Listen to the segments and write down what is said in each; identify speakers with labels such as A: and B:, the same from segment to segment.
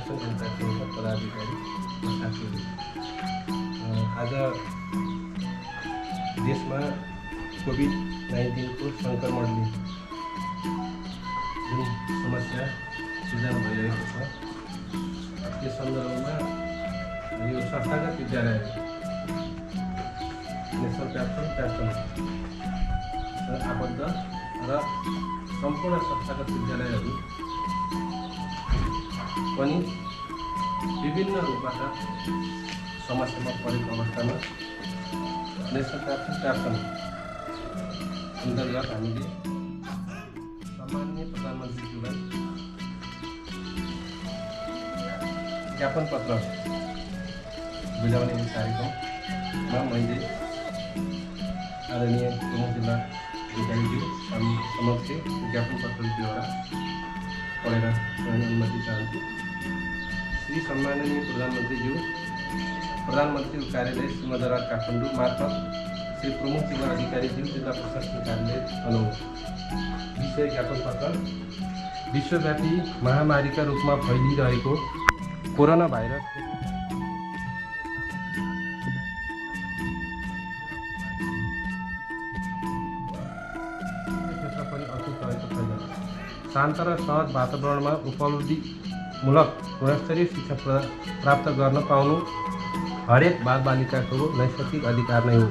A: शासन एजेन्सीका पदाधिकारी साथीहरू, आज देशमा कोभिड-19 को सङ्क्रमणले जुन समस्या सिर्जना भइरहेको छ, त्यस सन्दर्भमा यो संस्थागत विद्यालय नेसनल क्याप्सन आबद्ध र सम्पूर्ण संस्थागत विद्यालयहरू पनि विभिन्न रूपबाट समस्यामा परेको अवस्थामा नेसनल क्याप्सन अन्तर्गत हामीले सम्माननीय प्रधानमन्त्रीज्यूलाई ज्ञापन पत्र बुझाउने कार्यक्रममा मैले आदरणीय प्रमुख जिल्ला अधिकारीज्यू समक्ष ज्ञापन पत्र दुईवटा पढेर अनुमति चाहन्छु। श्री सम्माननीय प्रधानमन्त्रीज्यू, प्रधानमन्त्री कार्यालय सिंहदरबार काठमाडौँ मार्फत श्री प्रमुख जिल्ला अधिकारीज्यू, जिल्ला प्रशासन कार्यालय तनहुँ। विषय ज्ञापन पत्र विश्वव्यापी महामारीका रूपमा फैलिरहेको कोरोना भाइरस क्षेत्र पनि अचूक रहेको छैन। शान्त र सहज वातावरणमा उपलब्धिमूलक गुणस्तरीय शिक्षा प्राप्त गर्न पाउनु हरेक बालबालिकाको नैसर्गिक अधिकार नै हो।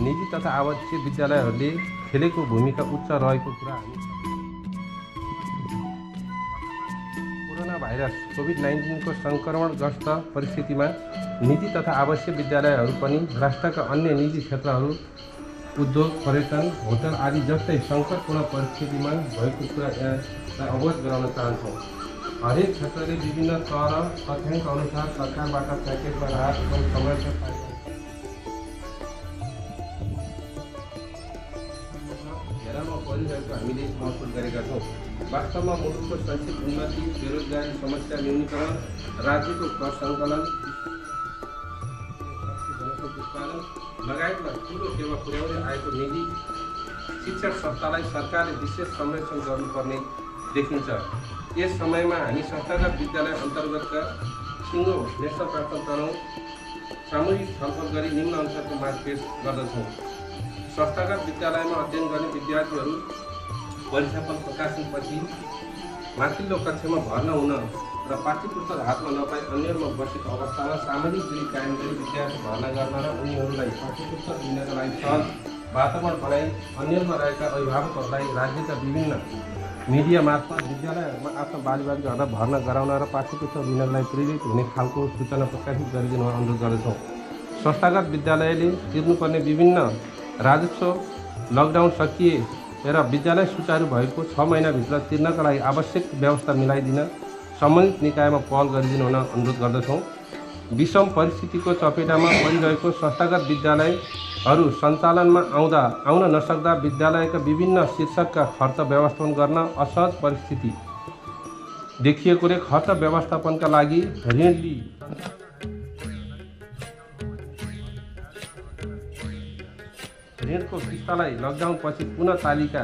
A: निजी तथा आवासीय विद्यालयहरूले खेलेको भूमिका उच्च रहेको कुरा हामी कोरोना भाइरस कोभिड-19 को सङ्क्रमणग्रस्त परिस्थितिमा निजी तथा आवासीय विद्यालयहरू पनि राष्ट्रका अन्य निजी क्षेत्रहरू, उद्योग, पर्यटन, होटल आदि जस्तै सङ्कटपूर्ण परिस्थितिमा भएको कुरा यहाँलाई अवगत गराउन चाहन्छौँ। हरेक क्षेत्रले विभिन्न तर तथ्याङ्क अनुसार सरकारबाट प्याकेजमा राहत एवं संरक्षण घेरामा परिरहेको हामीले महसुस गरेका छौँ। वास्तवमा मुलुकको शैक्षिक उन्नति, बेरोजगारी समस्या न्यूनीकरण, राज्यको कर सङ्कलन, उत्पादन लगायतमा ठुलो सेवा पुर्याउँदै आएको निजी शिक्षण संस्थालाई सरकारले विशेष संरक्षण गर्नुपर्ने देखिन्छ। यस समयमा हामी संस्थागत विद्यालय अन्तर्गतका सिङ्गो नेसनल क्याप्सन तनहुँ सामूहिक छलफल गरी निम्न अनुसारको माग पेश गर्दछौँ। संस्थागत विद्यालयमा अध्ययन गर्ने विद्यार्थीहरू परीक्षाफल प्रकाशनपछि माथिल्लो कक्षामा भर्ना हुन र पाठ्यपुस्तक हातमा नपाई अन्यमा बसेको अवस्थामा सामाजिक दूरी कायम गरी विद्यार्थी भर्ना गर्न र उनीहरूलाई पाठ्यपुस्तक दिनका लागि सहज वातावरण बनाई अन्यमा रहेका अभिभावकहरूलाई राज्यका विभिन्न मिडिया मार्फत विद्यालयहरूमा आफ्ना बालबालिकाहरूलाई भर्ना गराउन र पाठ्यपुस्तक दिनका लागि प्रेरित हुने खालको सूचना प्रकाशित गरिदिन अनुरोध गर्दछौँ। संस्थागत विद्यालयले तिर्नुपर्ने विभिन्न राजस्व लकडाउन सकिए र विद्यालय सुचारू भएको 6 महिनाभित्र तिर्नका लागि आवश्यक व्यवस्था मिलाइदिन सम्बन्धित निकायमा पहल गरिदिनु हुन अनुरोध गर्दछौँ। विषम परिस्थितिको चपेटामा परिरहेको संस्थागत विद्यालयहरू सञ्चालनमा आउन नसक्दा विद्यालयका विभिन्न शीर्षकका खर्च व्यवस्थापन गर्न असहज परिस्थिति देखिएकोले खर्च व्यवस्थापनका लागि ऋण लिई ऋणको किस्तालाई लकडाउन पछि पुनः तालिका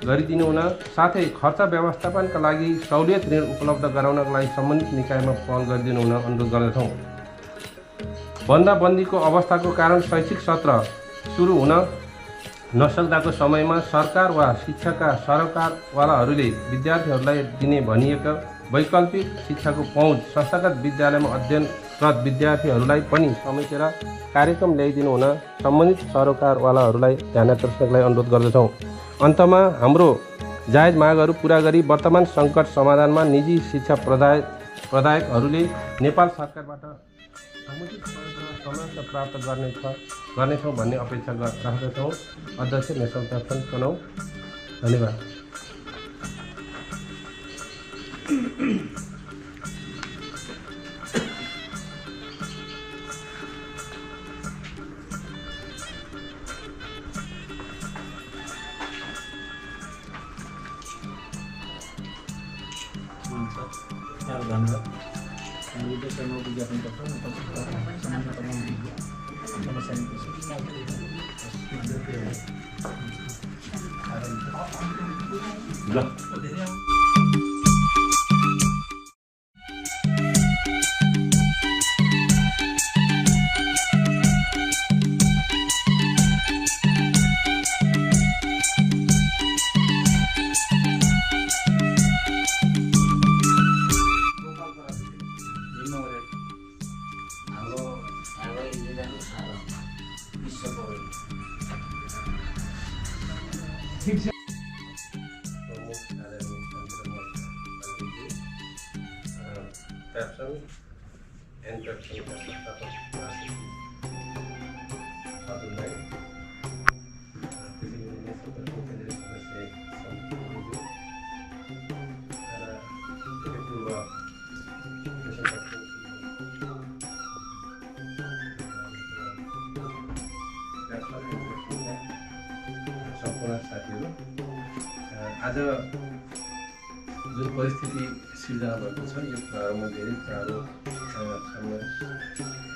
A: गरिदिनु हुन साथै खर्च व्यवस्थापनका लागि सहुलियत ऋण उपलब्ध गराउनका लागि सम्बन्धित निकायमा पहल गरिदिनु हुन अनुरोध गर्दछौँ। बन्दाबन्दीको अवस्थाको कारण शैक्षिक सत्र सुरु हुन नसक्दाको समयमा सरकार वा शिक्षाका सरकारवालाहरूले विद्यार्थीहरूलाई दिने भनिएका वैकल्पिक शिक्षाको पहुँच संस्थागत विद्यालयमा अध्ययनरत विद्यार्थीहरूलाई पनि समेटेर कार्यक्रम ल्याइदिनु हुन सम्बन्धित सरकारवालाहरूलाई ध्यानाकर्षणका लागि अनुरोध गर्दछौँ। अन्तमा हाम्रो जायज मागहरू पुरा गरी वर्तमान सङ्कट समाधानमा निजी शिक्षा प्रदायकहरूले नेपाल सरकारबाट समुचित समस्या प्राप्त गर्नेछौँ भन्ने अपेक्षा राख्दछौँ। अध्यक्ष नेसनल क्याप्सन तनहुँ, धन्यवाद।
B: धन्यवाद। विज्ञापन पत्र समस्या
A: क्याप्सन एन्ड क्याप्सनका संस्थापक हजुरलाई सम्पूर्ण साथीहरू, आज जुन परिस्थिति सिर्जना भएको छ यो कुराहरूमा धेरै कुराहरू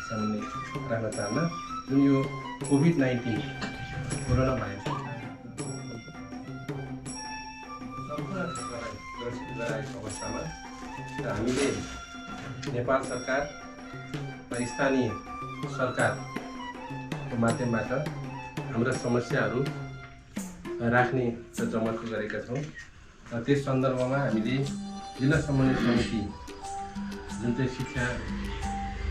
A: सामान्य राख्न चाहन्न। जुन यो कोभिड-19 कोरोना भाइरस सम्पूर्ण क्षेत्रलाई सुरक्षित गराएको अवस्थामा हामीले नेपाल सरकार र स्थानीय सरकारको माध्यमबाट हाम्रा समस्याहरू राख्ने जमर्को गरेका छौँ। र त्यस सन्दर्भमा हामीले जिल्ला समन्वय समिति जुन चाहिँ शिक्षा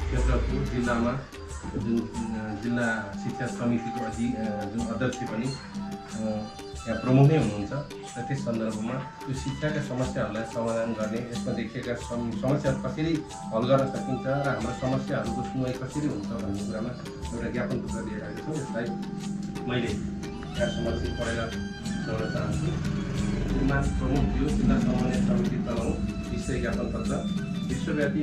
A: क्षेत्रको जिल्लामा जुन जिल्ला शिक्षा समितिको जुन अध्यक्ष पनि यहाँ प्रमुख नै हुनुहुन्छ र त्यस सन्दर्भमा त्यो शिक्षाका समस्याहरूलाई समाधान गर्ने, यसमा देखिएका समस्याहरू कसरी हल गर्न सकिन्छ र हाम्रो समस्याहरूको सुनवाई कसरी हुन्छ भन्ने कुरामा एउटा ज्ञापन पत्र लिएर आएको छौँ। यसलाई मैले यहाँ समक्ष पढेर सुनाउन चाहन्छु। श्रीमान प्रमुख थियो जिल्ला समन्वय समिति तनहुँ विषय ज्ञापन पत्र विश्वव्यापी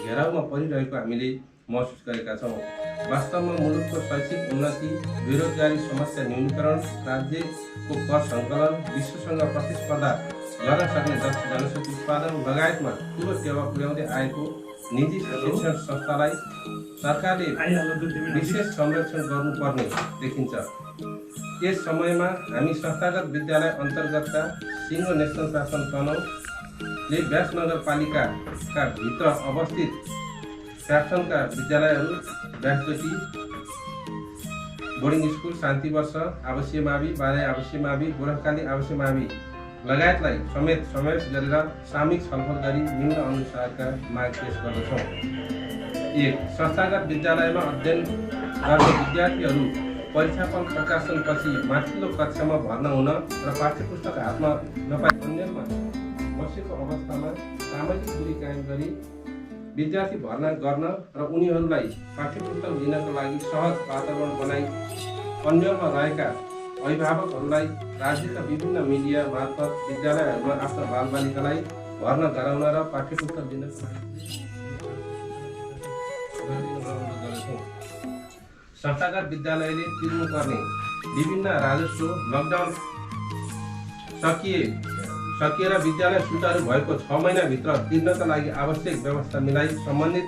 A: घेराउमा परिरहेको हामीले महसुस गरेका छौँ। वास्तवमा मुलुकको शैक्षिक उन्नति, बेरोजगारी समस्या न्यूनीकरण, राज्यको कर सङ्कलन, विश्वसँग प्रतिस्पर्धा गर्न सक्ने दक्ष जनशक्ति उत्पादन लगायतमा ठुलो टेवा पुर्याउँदै आएको निजी शिक्षण संस्थालाई सरकारले विशेष संरक्षण गर्नुपर्ने देखिन्छ। यस समयमा हामी संस्थागत विद्यालय अन्तर्गतका सिङ्गो नेसनल शासन तनहुँले व्यास नगरपालिकाका भित्र अवस्थित क्याप्सनका विद्यालयहरू व्यासज्योति बोर्डिङ स्कुल, शान्ति वर्ष आवासीय मावि, बाराई आवासीय मावि, गोरखकाली आवासीय मावि लगायतलाई समेत समावेश गरेर सामूहिक छलफल गरी निम्न अनुसारका माग पेश गर्दछौँ। 1. संस्थागत विद्यालयमा अध्ययन गर्ने विद्यार्थीहरू परीक्षाफल प्रकाशनपछि माथिल्लो कक्षामा भर्ना हुन र पाठ्यपुस्तक हातमा नपाई अन्यलमा बसेको अवस्थामा सामाजिक दूरी कायम गरी विद्यार्थी भर्ना गर्न र उनीहरूलाई पाठ्यपुस्तक लिनका लागि सहज वातावरण बनाई अन्यलमा रहेका अभिभावकहरूलाई राज्यका विभिन्न मिडिया मार्फत विद्यालयहरूमा आफ्ना बालबालिकालाई भर्ना गराउन र पाठ्यपुस्तक लिनका लागि संस्थागत विद्यालयले तिर्नुपर्ने विभिन्न राजस्व लकडाउन सकिएर विद्यालय सुचारू भएको 6 महिनाभित्र तिर्नका लागि आवश्यक व्यवस्था मिलाई सम्बन्धित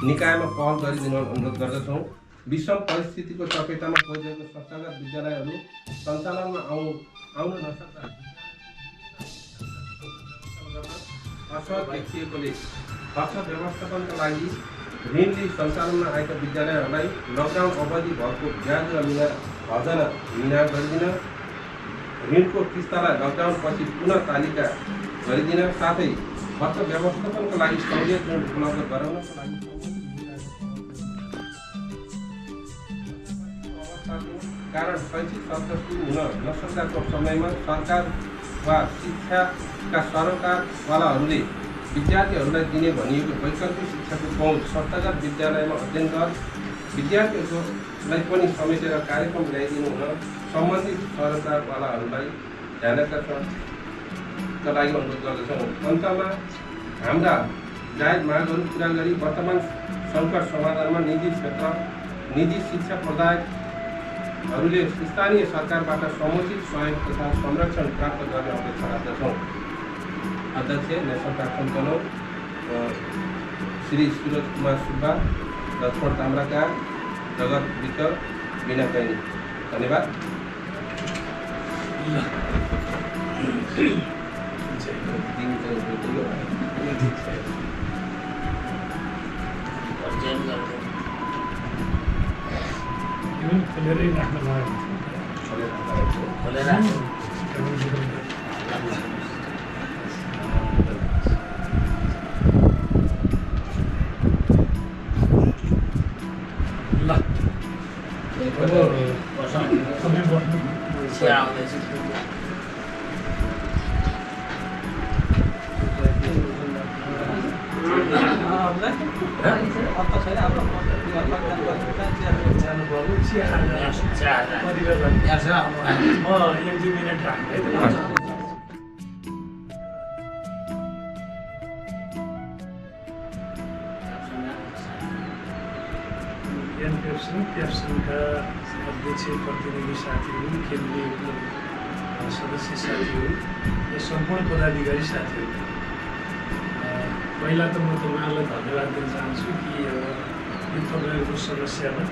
A: निकायमा पहल गरिदिन अनुरोध गर्दछौँ। विषम परिस्थितिको चपेटामा परिरहेको संस्थागत विद्यालयहरू सञ्चालनमा आउन नसक्दा असर देखिएकोले खर्च व्यवस्थापनका लागि ऋण लिई सञ्चालनमा आएका विद्यालयहरूलाई लकडाउन अवधि भएको ब्याज र हर्जना निर्णय गरिदिन, ऋणको किस्तालाई लकडाउन पछि पुनः तालिका गरिदिन, साथै खर्च व्यवस्थापनका लागि सहुलियत ऋण उपलब्ध गराउनका लागि कारण शैक्षिक सत्र सुरु हुन नसक्दाको समयमा सरकार वा शिक्षाका सरोकारवालाहरूले विद्यार्थीहरूलाई दिने भनिएको वैकल्पिक शिक्षाको पहुँच संस्थागत विद्यालयमा अध्ययन कर विद्यार्थीहरूलाई पनि समेटेर कार्यक्रम ल्याइदिनु हुन सम्बन्धित सरोकारवालाहरूलाई ध्यानका लागि अनुरोध गर्दछौँ। अन्तमा हाम्रा जायज मागहरू पुरा गरी वर्तमान सङ्कट समाधानमा निजी शिक्षा प्रदायकहरूले स्थानीय सरकारबाट समुचित सहयोग तथा संरक्षण प्राप्त गर्ने अपेक्षा राख्दछौँ। अध्यक्ष नेशनल प्राथमिक तनहुँ श्री सूरज कुमार सुब्बा, लक्ष्मण ताम्राकार, जगत विक, बिना कैनी। धन्यवाद।
C: खोलेरै राख्नु भयो। ल तपाईँ बस्नु। प्याप्सनका अध्यक्ष प्रतिनिधि साथीहरू, केन्द्रीय सदस्य साथीहरू र सम्पूर्ण पदाधिकारी साथीहरू, पहिला त म तपाईँहरूलाई धन्यवाद दिन चाहन्छु कि यो तपाईँहरूको समस्यामा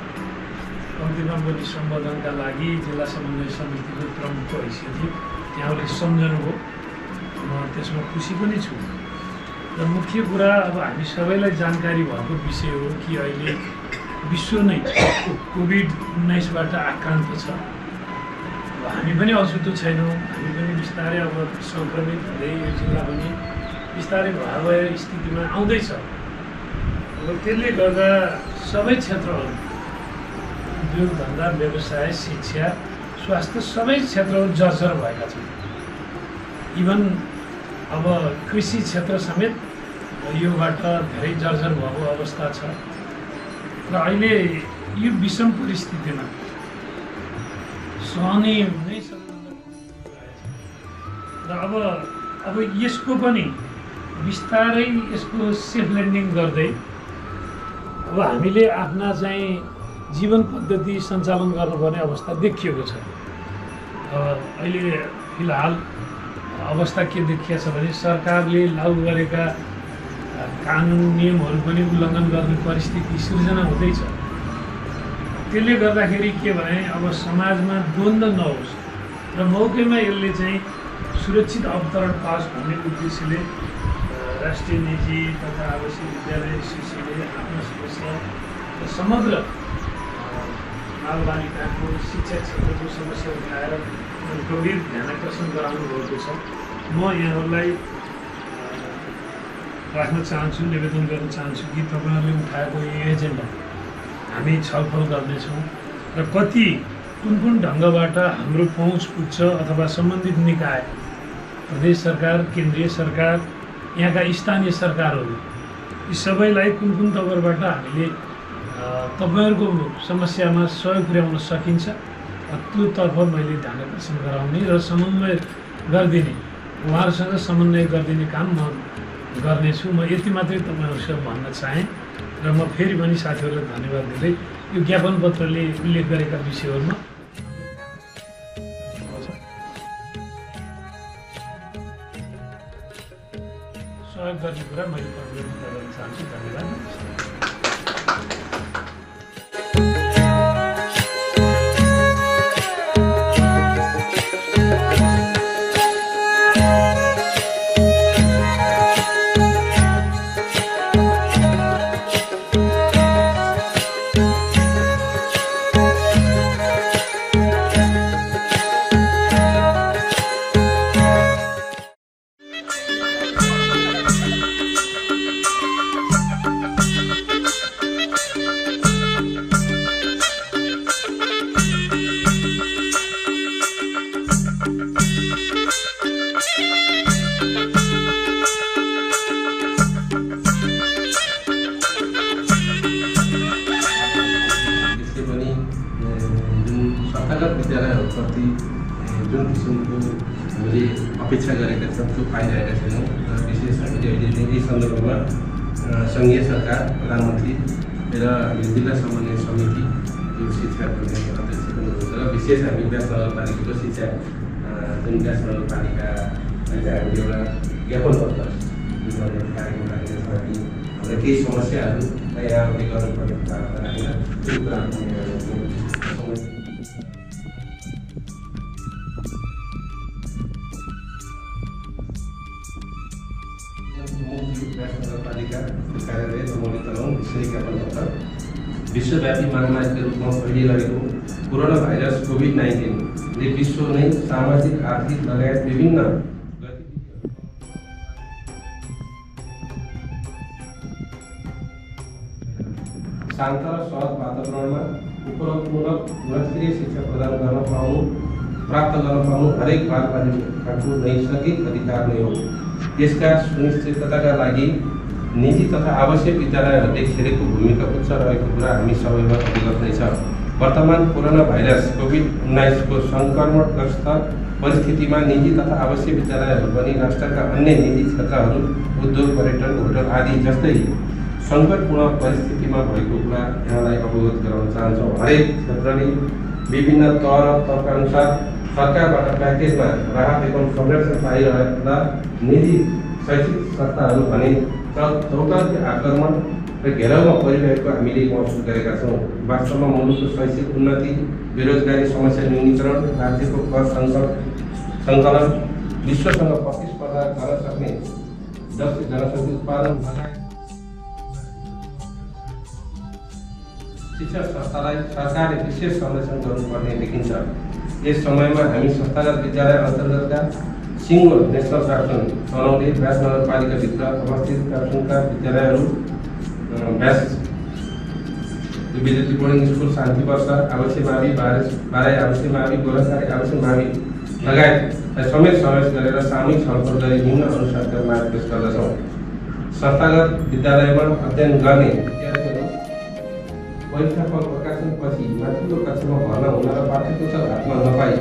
C: कम्तीमा पनि सम्बोधनका लागि जिल्ला समन्वय समितिको प्रमुखको हैसियतले यहाँहरूले सम्झनुभयो। म त्यसमा खुसी पनि छु। र मुख्य कुरा अब हामी सबैलाई जानकारी भएको विषय हो कि अहिले विश्व नै कोभिड-19बाट आक्रान्त छ। हामी पनि अछुतो छैनौँ। हामी पनि बिस्तारै अब सङ्क्रमित हुँदै यो जिल्ला पनि बिस्तारै भयावह स्थितिमा आउँदैछ। अब त्यसले गर्दा सबै क्षेत्रहरू, उद्योग धन्दा, व्यवसाय, शिक्षा, स्वास्थ्य सबै क्षेत्रहरू जर्जर भएका छन्। इभन अब कृषि क्षेत्र समेत योबाट धेरै जर्जर भएको अवस्था छ। र अहिले यो विषम परिस्थितिमा सहने नै र अब यसको पनि बिस्तारै यसको सेफ ल्यान्डिङ गर्दै अब हामीले आफ्ना चाहिँ जीवन पद्धति सञ्चालन गर्नुपर्ने अवस्था देखिएको छ। अहिले फिलहाल अवस्था के देखिएको छ भने सरकारले लागू गरेका कानुन नियमहरू पनि उल्लङ्घन गर्ने परिस्थिति सिर्जना हुँदैछ। त्यसले गर्दाखेरि के भने अब समाजमा द्वन्द्व नहोस् र मौकैमा यसले चाहिँ सुरक्षित अवतरण पाओस् भन्ने उद्देश्यले राष्ट्रिय निजी तथा आवासीय विद्यालय एसोसिएसनले आफ्नो समस्या र समग्र बालबालिकाको शिक्षा क्षेत्रको समस्या उठाएर गम्भीर ध्यानाकर्षण गराउनु भएको छ। म यहाँहरूलाई राख्न चाहन्छु, निवेदन गर्न चाहन्छु कि तपाईँहरूले उठाएको यो एजेन्डा हामी छलफल गर्नेछौँ र कुन ढङ्गबाट हाम्रो पहुँच पुग्छ अथवा सम्बन्धित निकाय, प्रदेश सरकार, केन्द्रीय सरकार, यहाँका स्थानीय सरकारहरू, यी सबैलाई कुन तवरबाट हामीले तपाईँहरूको समस्यामा सहयोग पुर्याउन सकिन्छ त्योतर्फ मैले ध्यानाकर्षण गराउने र समन्वय गरिदिने, उहाँहरूसँग समन्वय गरिदिने काम म गर्नेछु। म यति मात्रै तपाईँहरूसँग भन्न चाहेँ र म फेरि पनि साथीहरूलाई धन्यवाद दिँदै यो ज्ञापन पत्रले उल्लेख गरेका विषयहरूमा सहयोग गर्ने कुरा मैले प्रतिबद्धता गर्न चाहन्छु। धन्यवाद।
A: जुन किसिमको हामीले अपेक्षा गरेका छौँ त्यो पाइरहेका छैनौँ र विशेष हामीले अहिले यही सन्दर्भमा सङ्घीय सरकार, प्रधानमन्त्री र हामीले जिल्ला समन्वय समिति यो शिक्षा गर्ने अध्यक्ष पनि हुनुहुन्छ र विशेष हामी व्यास नगरपालिकाको शिक्षा जुन व्यास नगरपालिका अहिले हामीले एउटा ज्ञापन पत्र गर्ने कार्यक्रम राखेका छौँ। हामी हाम्रा केही समस्याहरू यहाँहरूले गर्नुपर्ने कुराहरू राखेर त्यो कुराहरू नगरपालिका कार्यालय नमोली तलाउ विषय ज्ञापन पत्र विश्वव्यापी महामारीको रूपमा फैलिरहेको कोरोना भाइरस कोभिड-19ले विश्व नै सामाजिक, आर्थिक लगायत विभिन्न शान्त र सहज वातावरणमा उपलब्धमूलक गुणस्तरीय शिक्षा प्राप्त गर्न पाउनु हरेक बालबालिकाको नैसर्गिक अधिकार नै हो। यसका सुनिश्चितताका लागि निजी तथा आवश्यक विद्यालयहरूले खेलेको भूमिका उच्च रहेको कुरा हामी सबैमा अवगत नै छ। वर्तमान कोरोना भाइरस कोभिड-19को सङ्क्रमणग्रस्त परिस्थितिमा निजी तथा आवश्यक विद्यालयहरू पनि राष्ट्रका अन्य निजी क्षेत्रहरू, उद्योग, पर्यटन, होटल आदि जस्तै सङ्कटपूर्ण परिस्थितिमा भएको कुरा यहाँलाई अवगत गराउन चाहन्छौँ। हरेक क्षेत्रले विभिन्न तौर तर्कअनुसार सरकारबाट प्याकेजमा राहत एवं संरक्षण पाइरहेका निजी शैक्षिक संस्थाहरू भने चौतर्फी आक्रमण र घेराउमा परिरहेको हामीले महसुस गरेका छौँ। वास्तवमा मुलुकको शैक्षिक उन्नति, बेरोजगारी समस्या न्यूनीकरण, राज्यको कर सङ्कलन, विश्वसँग प्रतिस्पर्धा गर्न सक्ने दक्ष जनशक्ति उत्पादन लगायत शिक्षा संस्थालाई सरकारले विशेष संरक्षण गर्नुपर्ने देखिन्छ। यस समयमा हामी संस्थागत विद्यालय अन्तर्गतका सिङ्गो नेसनल क्याप्सन तनहुँले व्यास नगरपालिकाभित्र अवस्थित क्याप्सनका विद्यालयहरू व्यास विद्युती बोर्डिङ स्कुल, शान्ति वर्ष, आवासीय मावि, बाराई आवासीय मावि, गोरखसारी आवासीय मावि लगायत समेत समावेश गरेर सामूहिक छलफल गरी निम्न अनुसारका माग पेश गर्दछौँ। संस्थागत विद्यालयमा अध्ययन गर्ने विद्यार्थीहरू परीक्षाफल प्रकाशनपछि माथिल्लो कक्षामा भर्ना हुन र पाठ्यपुस्तक हातमा नपाई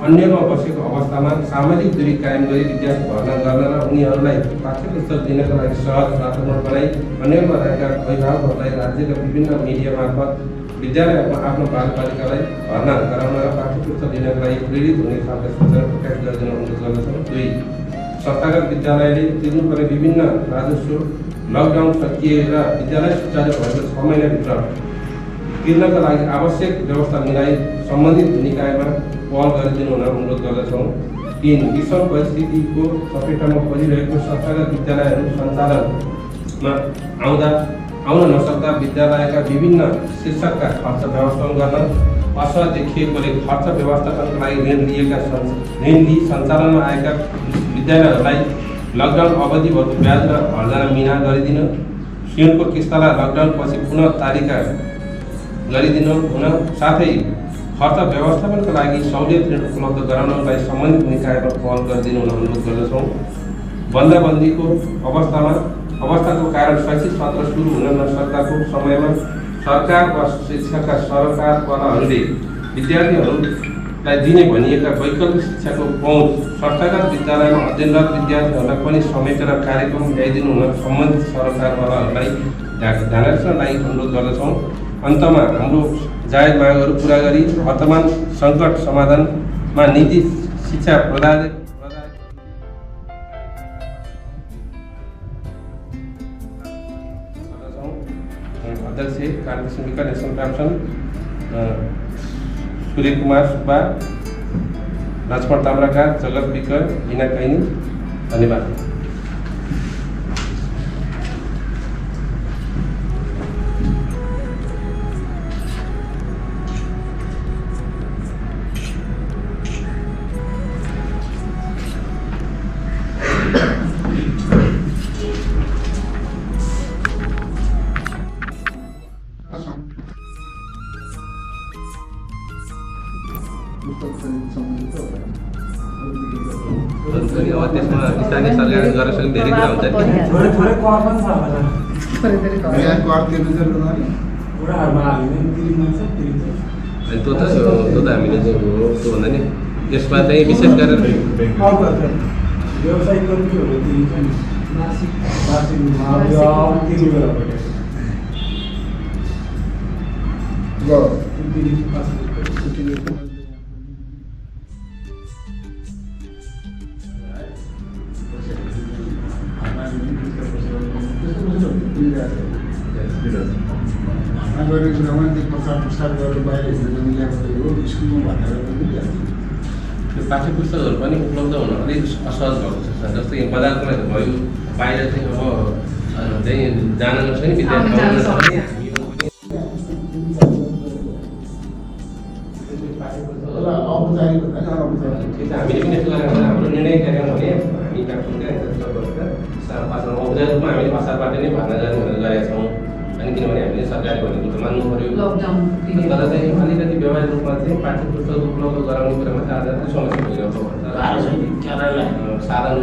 A: अन्यमा बसेको अवस्थामा सामाजिक दूरी कायम गरी विद्यार्थी भर्ना गर्न र उनीहरूलाई पाठ्यपुस्तक दिनका लागि सहज वातावरण बनाई अन्यमा रहेका अभिभावकहरूलाई राज्यका विभिन्न मिडिया मार्फत विद्यालयमा आफ्नो बालबालिकालाई भर्ना गराउन र पाठ्यपुस्तक दिनका लागि प्रेरित हुने खालका सूचना प्रकाश गरिदिन अनुरोध गर्दछौँ। 2. संस्थागत विद्यालयले तिर्नुपर्ने विभिन्न राजस्व लकडाउन सकिएर विद्यालय सुचारू भएको 6 महिनाभित्र तिर्नका लागि आवश्यक व्यवस्था मिलाई सम्बन्धित निकायमा पहल गरिदिनु हुन अनुरोध गर्दछौँ। 3. विषम परिस्थितिको चपेटामा परिरहेको संस्थागत विद्यालयहरू सञ्चालनमा आउन नसक्दा विद्यालयका विभिन्न शीर्षकका खर्च व्यवस्थापन गर्न असहज देखिएकोले खर्च व्यवस्थापनका लागि ऋण लिई सञ्चालनमा आएका विद्यालयहरूलाई लकडाउन अवधिभर ब्याज र हर्जाना मिना गरिदिन, ऋणको किस्तालाई लकडाउन पछि पुनः तालिका गरिदिनु हुन साथै खर्च व्यवस्थापनका लागि सहुलियत ऋण उपलब्ध गराउनलाई सम्बन्धित निकायमा पहल गरिदिनु हुन अनुरोध गर्दछौँ। बन्दाबन्दीको अवस्थाको कारण शैक्षिक सत्र सुरु हुन नसक्दाको समयमा सरकार वा शिक्षाका सरकारवालाहरूले विद्यार्थीहरूलाई दिने भनिएका वैकल्पिक शिक्षाको पहुँच संस्थागत विद्यालयमा अध्ययनरत विद्यार्थीहरूलाई पनि समेटेर कार्यक्रम ल्याइदिनु हुन सम्बन्धित सरकारवालाहरूलाई ध्यानाकर्षणलाई अनुरोध गर्दछौँ। अन्तमा हाम्रो जायज मागहरू पुरा गरी वर्तमान सङ्कट समाधानमा निजी शिक्षा प्रदायक अध्यक्ष कार्य समितिका नेसनल क्याप्सन सूर्य कुमार सुब्बा, लक्ष्मण ताम्राकार, जगत विक, हिना कैनी, धन्यवाद। त्यसमा स्थानीय सरकारले गर्न सक्ने धेरै कुरा हुन्छ नि।
C: थोरै कर पनि छ होला।
D: थोरै कर तिर्नु जरुरी
C: बुढाहरुमा हाल्ने तिर्नु छ तिर्नु
A: अनि त्यो त हामीले चाहिँ त्यो भन्दा नि यसमा चाहिँ विशेष गरेर
D: व्यवसायिक कर्मीहरू प्रचार प्रसार गरेर बाहिर हिँडेर ल्याएको हो स्कुलमा भनेर पनि
A: त्यो पाठ्य पुस्तकहरू पनि उपलब्ध हुन अलिक असहज भएको छ जस्तै बजारमा भयो बाहिर चाहिँ अब चाहिँ जान नसक्ने विद्यार्थी हामीले पनि यस्तो गरेर हाम्रो निर्णय गरेर भने हामी काठमाडौँ औपचारिक रूपमा हामीले असारबाट नै भर्ना गर्ने भनेर गरेका छौँ अनि किनभने हामीले सरकारले भनेको त मान्नु पऱ्यो तर चाहिँ अलिकति व्यवहारिक रूपमा चाहिँ पाठ्य पुस्तक उपलब्ध गराउने कुरामा चाहिँ आज समस्या भइरहेको छ साधन